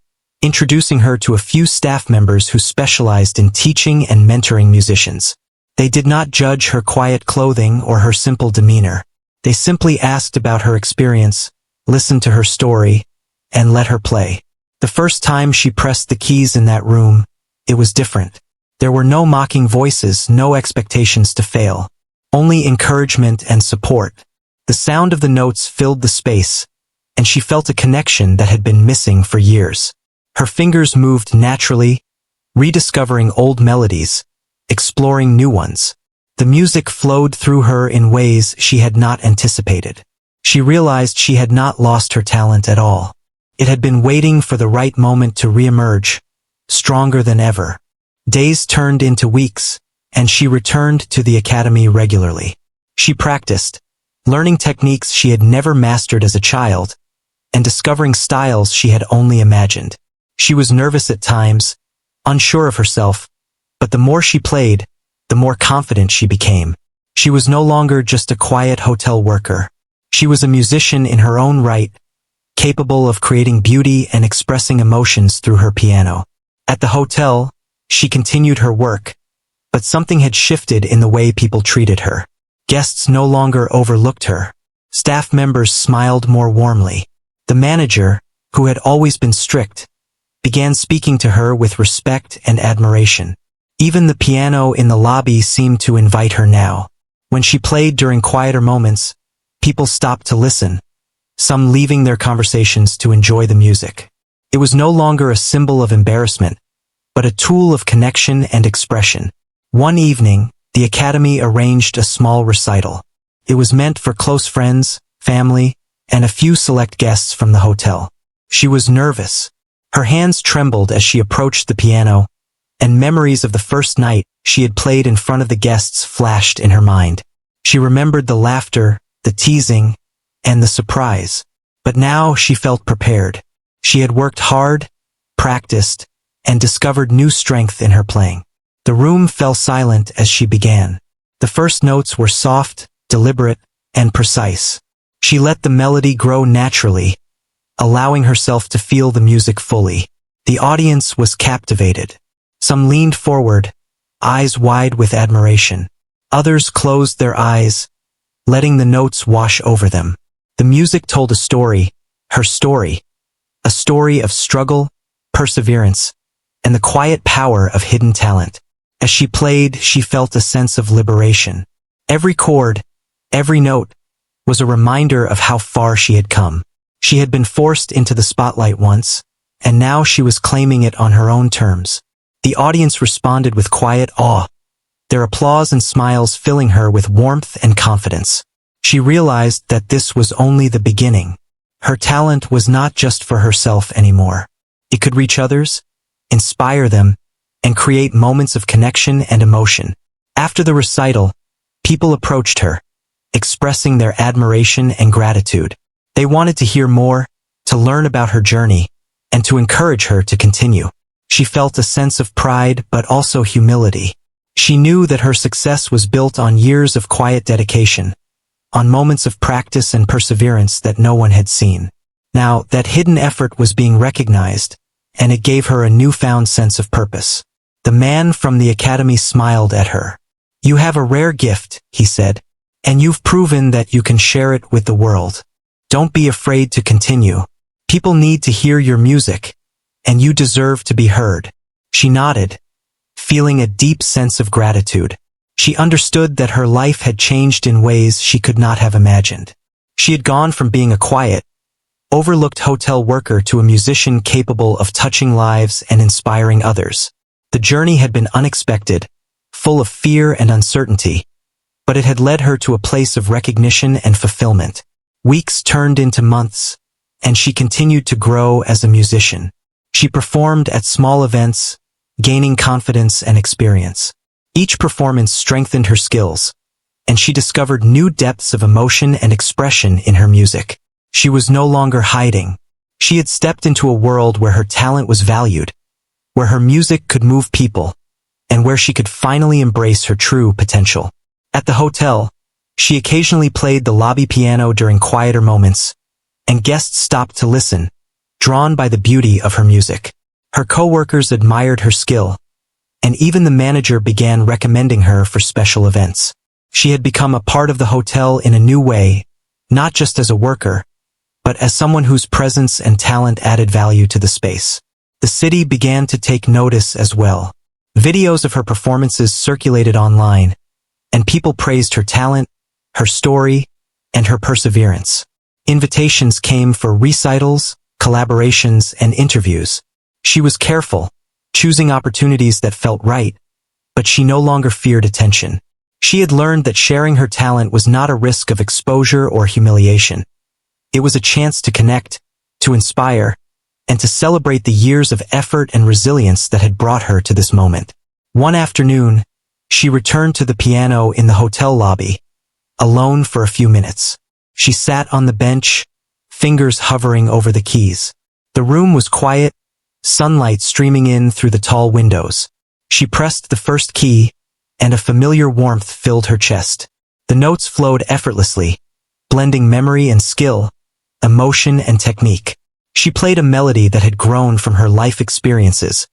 introducing her to a few staff members who specialized in teaching and mentoring musicians. They did not judge her quiet clothing or her simple demeanor. They simply asked about her experience, listened to her story, and let her play. The first time she pressed the keys in that room, it was different. There were no mocking voices, no expectations to fail. Only encouragement and support. The sound of the notes filled the space, and she felt a connection that had been missing for years. Her fingers moved naturally, rediscovering old melodies, exploring new ones. The music flowed through her in ways she had not anticipated. She realized she had not lost her talent at all. It had been waiting for the right moment to reemerge, stronger than ever. Days turned into weeks, and she returned to the academy regularly. She practiced, learning techniques she had never mastered as a child, and discovering styles she had only imagined. She was nervous at times, unsure of herself, but the more she played, the more confident she became. She was no longer just a quiet hotel worker. She was a musician in her own right, capable of creating beauty and expressing emotions through her piano. At the hotel, she continued her work, but something had shifted in the way people treated her. Guests no longer overlooked her. Staff members smiled more warmly. The manager, who had always been strict, began speaking to her with respect and admiration. Even the piano in the lobby seemed to invite her now. When she played during quieter moments, people stopped to listen, some leaving their conversations to enjoy the music. It was no longer a symbol of embarrassment, but a tool of connection and expression. One evening, the Academy arranged a small recital. It was meant for close friends, family, and a few select guests from the hotel. She was nervous. Her hands trembled as she approached the piano, and memories of the first night she had played in front of the guests flashed in her mind. She remembered the laughter, the teasing, and the surprise. But now she felt prepared. She had worked hard, practiced, and discovered new strength in her playing. The room fell silent as she began. The first notes were soft, deliberate, and precise. She let the melody grow naturally, allowing herself to feel the music fully. The audience was captivated. Some leaned forward, eyes wide with admiration. Others closed their eyes, letting the notes wash over them. The music told a story, her story, a story of struggle, perseverance, and the quiet power of hidden talent. As she played, she felt a sense of liberation. Every chord, every note, was a reminder of how far she had come. She had been forced into the spotlight once, and now she was claiming it on her own terms. The audience responded with quiet awe, their applause and smiles filling her with warmth and confidence. She realized that this was only the beginning. Her talent was not just for herself anymore. It could reach others, inspire them, and create moments of connection and emotion. After the recital, people approached her, expressing their admiration and gratitude. They wanted to hear more, to learn about her journey, and to encourage her to continue. She felt a sense of pride but also humility. She knew that her success was built on years of quiet dedication, on moments of practice and perseverance that no one had seen. Now, that hidden effort was being recognized, and it gave her a newfound sense of purpose. The man from the Academy smiled at her. "You have a rare gift," he said, "and you've proven that you can share it with the world. Don't be afraid to continue. People need to hear your music, and you deserve to be heard." She nodded, feeling a deep sense of gratitude. She understood that her life had changed in ways she could not have imagined. She had gone from being a quiet, overlooked hotel worker to a musician capable of touching lives and inspiring others. The journey had been unexpected, full of fear and uncertainty, but it had led her to a place of recognition and fulfillment. Weeks turned into months, and she continued to grow as a musician. She performed at small events, gaining confidence and experience. Each performance strengthened her skills, and she discovered new depths of emotion and expression in her music. She was no longer hiding. She had stepped into a world where her talent was valued, where her music could move people, and where she could finally embrace her true potential. At the hotel, she occasionally played the lobby piano during quieter moments, and guests stopped to listen, drawn by the beauty of her music. Her coworkers admired her skill, and even the manager began recommending her for special events. She had become a part of the hotel in a new way, not just as a worker, but as someone whose presence and talent added value to the space. The city began to take notice as well. Videos of her performances circulated online, and people praised her talent, her story, and her perseverance. Invitations came for recitals, collaborations, and interviews. She was careful, choosing opportunities that felt right, but she no longer feared attention. She had learned that sharing her talent was not a risk of exposure or humiliation. It was a chance to connect, to inspire, and to celebrate the years of effort and resilience that had brought her to this moment. One afternoon, she returned to the piano in the hotel lobby, alone for a few minutes. She sat on the bench, fingers hovering over the keys. The room was quiet, sunlight streaming in through the tall windows. She pressed the first key, and a familiar warmth filled her chest. The notes flowed effortlessly, blending memory and skill, emotion and technique. She played a melody that had grown from her life experiences,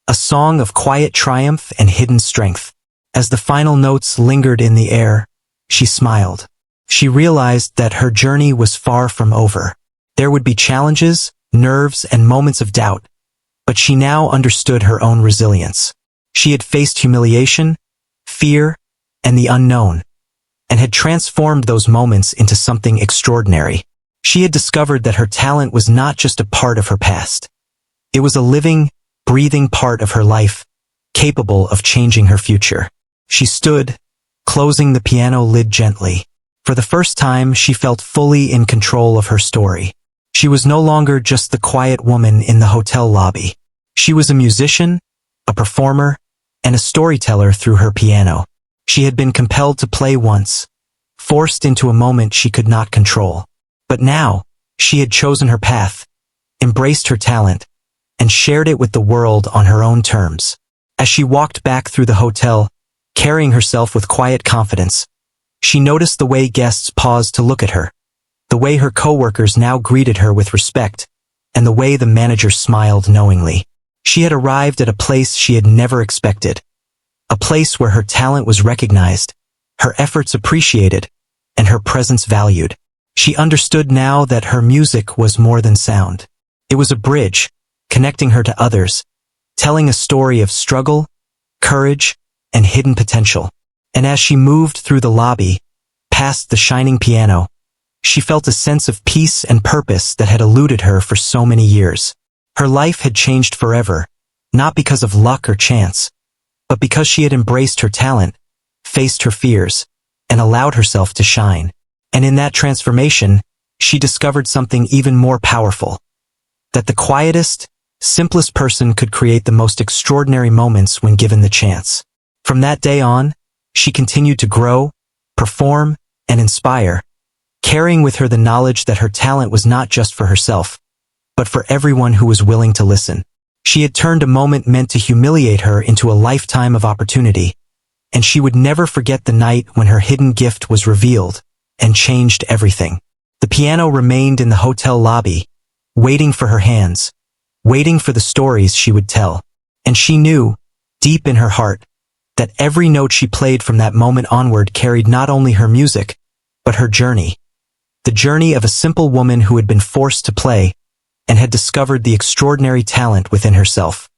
a song of quiet triumph and hidden strength. As the final notes lingered in the air, she smiled. She realized that her journey was far from over. There would be challenges, nerves, and moments of doubt, but she now understood her own resilience. She had faced humiliation, fear, and the unknown, and had transformed those moments into something extraordinary. She had discovered that her talent was not just a part of her past. It was a living, breathing part of her life, capable of changing her future. She stood, closing the piano lid gently. For the first time, she felt fully in control of her story. She was no longer just the quiet woman in the hotel lobby. She was a musician, a performer, and a storyteller through her piano. She had been compelled to play once, forced into a moment she could not control. But now, she had chosen her path, embraced her talent, and shared it with the world on her own terms. As she walked back through the hotel, carrying herself with quiet confidence, she noticed the way guests paused to look at her, the way her coworkers now greeted her with respect, and the way the manager smiled knowingly. She had arrived at a place she had never expected, a place where her talent was recognized, her efforts appreciated, and her presence valued. She understood now that her music was more than sound. It was a bridge, connecting her to others, telling a story of struggle, courage, and hidden potential. And as she moved through the lobby, past the shining piano, she felt a sense of peace and purpose that had eluded her for so many years. Her life had changed forever, not because of luck or chance, but because she had embraced her talent, faced her fears, and allowed herself to shine. And in that transformation, she discovered something even more powerful. That the quietest, simplest person could create the most extraordinary moments when given the chance. From that day on, she continued to grow, perform, and inspire, carrying with her the knowledge that her talent was not just for herself, but for everyone who was willing to listen. She had turned a moment meant to humiliate her into a lifetime of opportunity, and she would never forget the night when her hidden gift was revealed and changed everything. The piano remained in the hotel lobby, waiting for her hands, waiting for the stories she would tell. And she knew, deep in her heart, that every note she played from that moment onward carried not only her music, but her journey. The journey of a simple woman who had been forced to play and had discovered the extraordinary talent within herself.